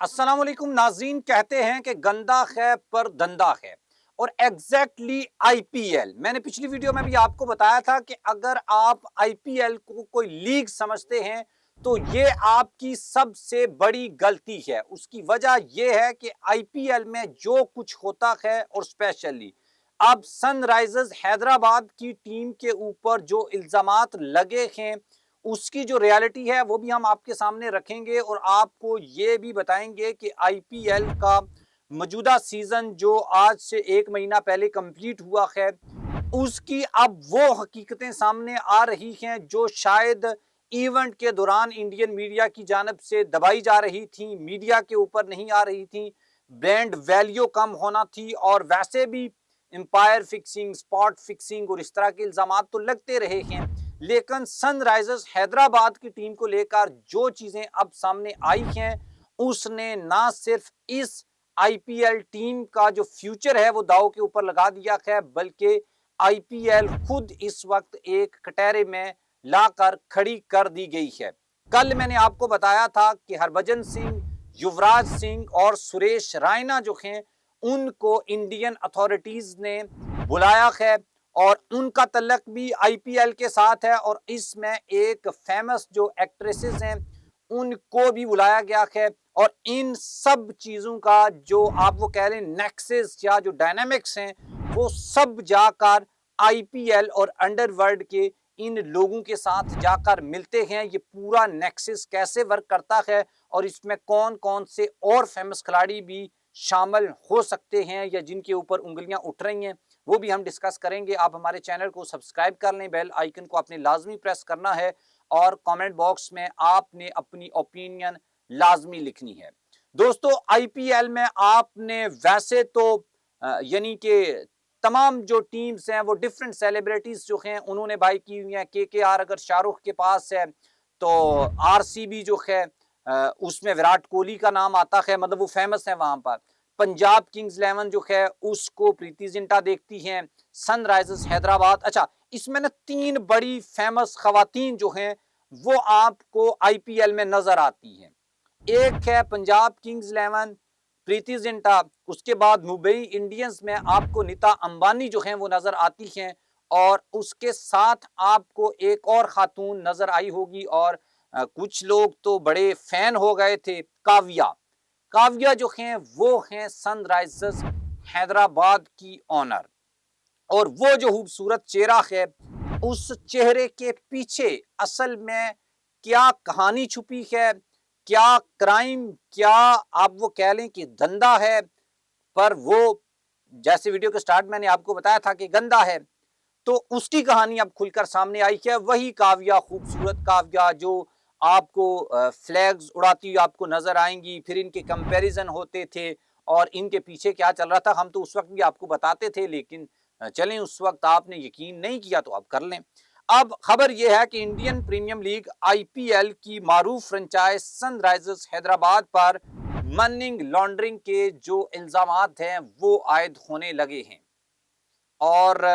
अस्सलाम वालेकुम नाज़रीन। कहते हैं कि गंदा है पर धंधा है और एग्जैक्टली आईपीएल, मैंने पिछली वीडियो में भी आपको बताया था कि अगर आप आईपीएल को कोई लीग समझते हैं तो ये आपकी सबसे बड़ी गलती है। उसकी वजह यह है कि आईपीएल में जो कुछ होता है और स्पेशली अब सनराइजर्स हैदराबाद की टीम के ऊपर जो इल्जामात लगे हैं उसकी जो रियलिटी है वो भी हम आपके सामने रखेंगे और आपको ये भी बताएंगे कि आईपीएल का मौजूदा सीजन जो आज से एक महीना पहले कंप्लीट हुआ है उसकी अब वो हकीकतें सामने आ रही हैं जो शायद इवेंट के दौरान इंडियन मीडिया की जानिब से दबाई जा रही थी, मीडिया के ऊपर नहीं आ रही थी। ब्रांड वैल्यू कम होना थी और वैसे भी एम्पायर फिक्सिंग, स्पॉट फिक्सिंग और इस तरह के इल्जामात तो लगते रहे हैं, लेकिन सनराइजर्स हैदराबाद की टीम को लेकर जो चीजें अब सामने आई हैं उसने ना सिर्फ इस आईपीएल टीम का जो फ्यूचर है वो दांव के ऊपर लगा दिया है, बल्कि आईपीएल खुद इस वक्त एक कटहरे में लाकर खड़ी कर दी गई है। कल मैंने आपको बताया था कि हरभजन सिंह, युवराज सिंह और सुरेश रायना जो हैं उनको इंडियन अथॉरिटीज ने बुलाया है और उनका तल्लक भी आईपीएल के साथ है और इसमें एक फेमस जो एक्ट्रेसेस हैं उनको भी बुलाया गया है और इन सब चीजों का जो आप वो कह रहे हैं नेक्सस या जो डायनामिक्स हैं वो सब जाकर आईपीएल और अंडरवर्ल्ड के इन लोगों के साथ जाकर मिलते हैं। ये पूरा नेक्सस कैसे वर्क करता है और इसमें कौन कौन से और फेमस खिलाड़ी भी शामिल हो सकते हैं या जिनके ऊपर उंगलियां उठ रही हैं वो भी हम डिस्कस करेंगे। आप हमारे चैनल को सब्सक्राइब कर लें, बेल आइकन को आपने लाजमी प्रेस करना है और कमेंट बॉक्स में आपने अपनी ओपिनियन लाजमी लिखनी है। दोस्तों, आईपीएल में आपने वैसे तो यानी कि तमाम जो टीम्स हैं वो डिफरेंट सेलिब्रिटीज जो हैं उन्होंने बाई की हुई हैं। केकेआर अगर शाहरुख के पास है तो आरसीबी जो है उसमें विराट कोहली का नाम आता है, मतलब वो फेमस है वहां पर। पंजाब किंग्स 11 जो है उसको प्रीति जिंटा देखती हैं। सनराइजर्स हैदराबाद, अच्छा इसमें ना तीन बड़ी फेमस खवातीन जो हैं वो आपको आईपीएल में नजर आती हैं। एक है पंजाब किंग्स 11 प्रीति जिंटा, उसके बाद मुंबई इंडियंस में आपको नीता अंबानी जो हैं वो नजर आती हैं और उसके साथ आपको एक और खातून नजर आई होगी और कुछ लोग तो बड़े फैन हो गए थे, काव्या। काव्या जो हैं वो हैं सनराइजर्स हैदराबाद की ऑनर और वो जो खूबसूरत चेहरा है उस चेहरे के पीछे असल में क्या कहानी छुपी है, क्या क्राइम, क्या आप वो कह लें कि धंधा है, पर वो जैसे वीडियो के स्टार्ट मैंने आपको बताया था कि गंदा है, तो उसकी कहानी अब खुलकर सामने आई है। वही काव्या, खूबसूरत काव्या जो आपको फ्लैग्स उड़ाती हुई आपको नजर आएंगी। फिर इनके कंपैरिजन होते थे और इनके पीछे क्या चल रहा था हम तो उस वक्त भी आपको बताते थे, लेकिन चलें उस वक्त आपने यकीन नहीं किया तो आप कर लें। अब खबर यह है कि इंडियन प्रीमियम लीग आईपीएल की मारूफ फ्रेंचाइज सनराइजर्स हैदराबाद पर मनी लॉन्ड्रिंग के जो इल्जामात हैं वो आयद होने लगे हैं और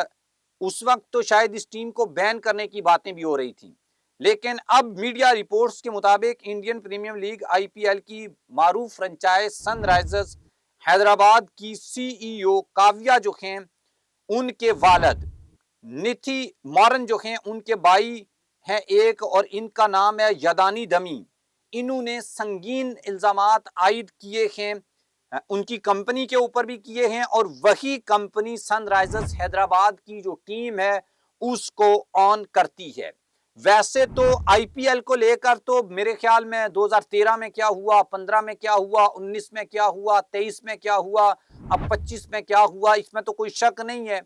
उस वक्त तो शायद इस टीम को बैन करने की बातें भी हो रही थी, लेकिन अब मीडिया रिपोर्ट्स के मुताबिक इंडियन प्रीमियम लीग आईपीएल की मारूफ फ्रेंचाइज सनराइजर्स हैदराबाद की सीईओ काव्या जो हैं उनके वालिद निथि मॉरन जो हैं उनके भाई हैं एक और इनका नाम है यदानी दमी। इन्होंने संगीन इल्जामात आयद किए हैं उनकी कंपनी के ऊपर भी किए हैं और वही कंपनी सनराइजर्स हैदराबाद की जो टीम है उसको ऑन करती है। वैसे तो आईपीएल को लेकर तो मेरे ख्याल में 2013 में क्या हुआ, 15 में क्या हुआ, 19 में क्या हुआ, 23 में क्या हुआ, अब 25 में क्या हुआ, इसमें तो कोई शक नहीं है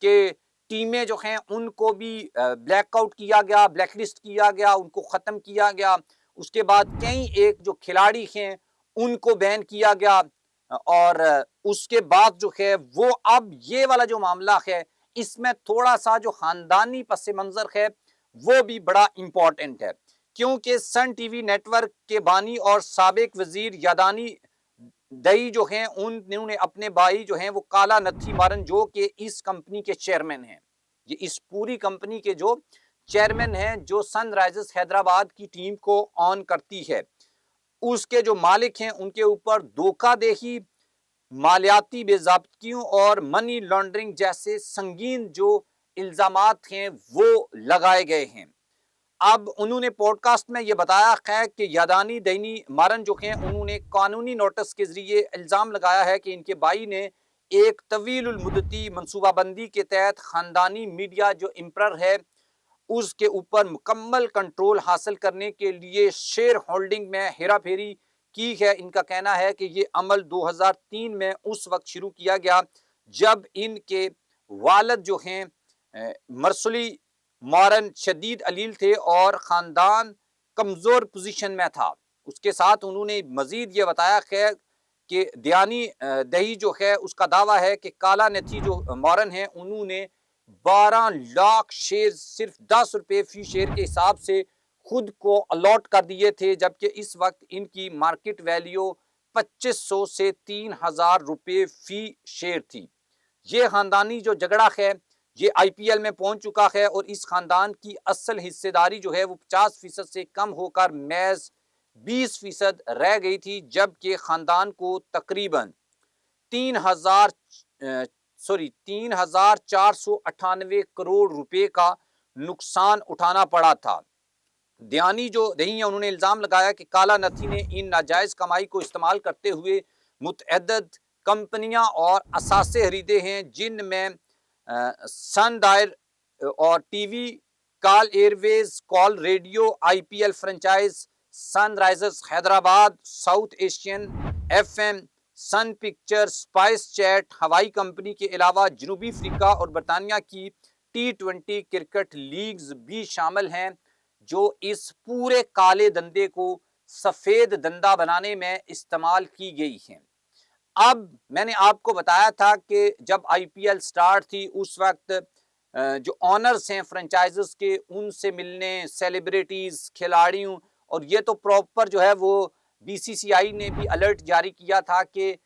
कि टीमें जो हैं उनको भी ब्लैकआउट किया गया, ब्लैकलिस्ट किया गया, उनको खत्म किया गया। उसके बाद कई एक जो खिलाड़ी हैं उनको बैन किया गया और उसके बाद जो है वो अब ये वाला जो मामला है इसमें थोड़ा सा जो खानदानी पस मंजर है वो भी बड़ा इंपॉर्टेंट है, क्योंकि सन टीवी नेटवर्क के बानी और साबिक वजीर यादानी दई जो हैं उन्होंने अपने भाई जो हैं वो काला नथी मारन जो कि इस कंपनी के चेयरमैन हैं, ये इस पूरी कंपनी के जो चेयरमैन हैं जो सनराइजर्स हैदराबाद की टीम को ऑन करती है, उसके जो मालिक हैं उनके ऊपर धोखाधड़ी, मालियाती बेज़ाब्तियों और मनी लॉन्ड्रिंग जैसे संगीन जो इल्जामात हैं वो लगाए गए हैं। अब उन्होंने पॉडकास्ट में ये बताया है कि यादानी दैनी मारन जो हैं उन्होंने कानूनी नोटिस के जरिए इल्ज़ाम लगाया है कि इनके भाई ने एक तवील मुद्दती मनसूबाबंदी के तहत ख़ानदानी मीडिया जो इम्पर है उसके ऊपर मुकम्मल कंट्रोल हासिल करने के लिए शेयर होल्डिंग में हेरा फेरी की है। इनका कहना है कि ये अमल 2003 में उस वक्त शुरू किया गया जब इनके वालिद जो हैं मरसली मॉरन शदीद अलील थे और ख़ानदान कमज़ोर पोजीशन में था। उसके साथ उन्होंने मज़ीद ये बताया है कि दयानी दही जो है उसका दावा है कि काला नथी जो मॉरन है उन्होंने 12 लाख शेयर सिर्फ 10 रुपए फी शेयर के हिसाब से खुद को अलॉट कर दिए थे, जबकि इस वक्त इनकी मार्केट वैल्यू 2500 से 3000 रुपए फी शेयर थी। ये खानदानी जो झगड़ा है ये आईपीएल में पहुंच चुका है और इस खानदान की असल हिस्सेदारी जो है वो 50% से कम होकर महज 20% रह गई थी, जबकि खानदान को तकरीबन 3,498 करोड़ रुपए का नुकसान उठाना पड़ा था। दयानी जो दही है उन्होंने इल्जाम लगाया कि काला नथी ने इन नाजायज कमाई को इस्तेमाल करते हुए मुतअद्दिद कंपनियां और असासे खरीदे हैं जिनमें सनडायर और TV, Kal airways, Kal radio, IPL franchise, Sunrisers Hyderabad, South Asian FM, Sun pictures, SpiceJet, हवाई कंपनी के अलावा जनूबी अफ्रीका और बरतानिया की T20 क्रिकेट लीग्स भी शामिल हैं जो इस पूरे काले धंधे को सफेद धंधा बनाने में इस्तेमाल की गई हैं। अब मैंने आपको बताया था कि जब आईपीएल स्टार्ट थी उस वक्त जो ऑनर्स हैं फ्रेंचाइजेस के उनसे मिलने सेलिब्रिटीज खिलाड़ियों, और ये तो प्रॉपर जो है वो बीसीसीआई ने भी अलर्ट जारी किया था कि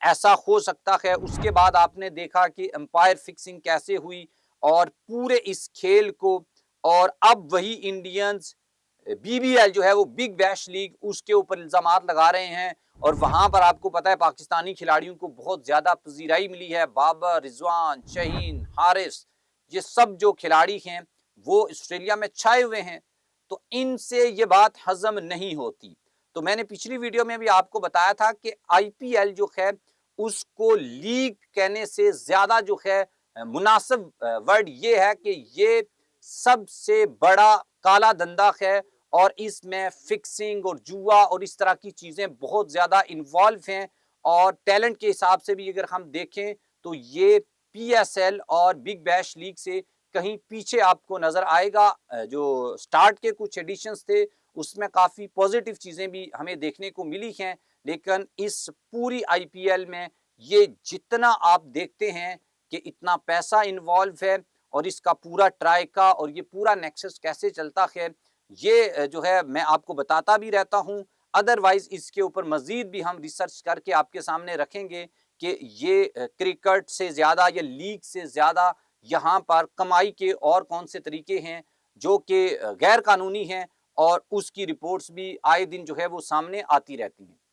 ऐसा हो सकता है। उसके बाद आपने देखा कि एम्पायर फिक्सिंग कैसे हुई और पूरे इस खेल को, और अब वही इंडियंस बीबीएल जो है वो बिग बैश लीग उसके ऊपर इल्जामात लगा रहे हैं और वहां पर आपको पता है पाकिस्तानी खिलाड़ियों को बहुत ज्यादा पजीराई मिली है। बाबर, रिजवान, शहीन, हारिस, ये सब जो खिलाड़ी हैं वो ऑस्ट्रेलिया में छाए हुए हैं, तो इनसे ये बात हजम नहीं होती। तो मैंने पिछली वीडियो में भी आपको बताया था कि आईपीएल जो है उसको लीग कहने से ज्यादा जो है मुनासिब वर्ड ये है कि ये सबसे बड़ा काला धंधा है और इसमें फिक्सिंग और जुआ और इस तरह की चीजें बहुत ज्यादा इन्वॉल्व हैं। और टैलेंट के हिसाब से भी अगर हम देखें तो ये पीएसएल और बिग बैश लीग से कहीं पीछे आपको नजर आएगा। जो स्टार्ट के कुछ एडिशंस थे उसमें काफी पॉजिटिव चीजें भी हमें देखने को मिली हैं, लेकिन इस पूरी आईपीएल में ये जितना आप देखते हैं कि इतना पैसा इन्वॉल्व है और इसका पूरा ट्राइका और ये पूरा नेक्सस कैसे चलता है ये जो है मैं आपको बताता भी रहता हूं। अदरवाइज इसके ऊपर मजीद भी हम रिसर्च करके आपके सामने रखेंगे कि ये क्रिकेट से ज्यादा या लीग से ज्यादा यहाँ पर कमाई के और कौन से तरीके हैं जो कि गैर कानूनी हैं, और उसकी रिपोर्ट्स भी आए दिन जो है वो सामने आती रहती हैं।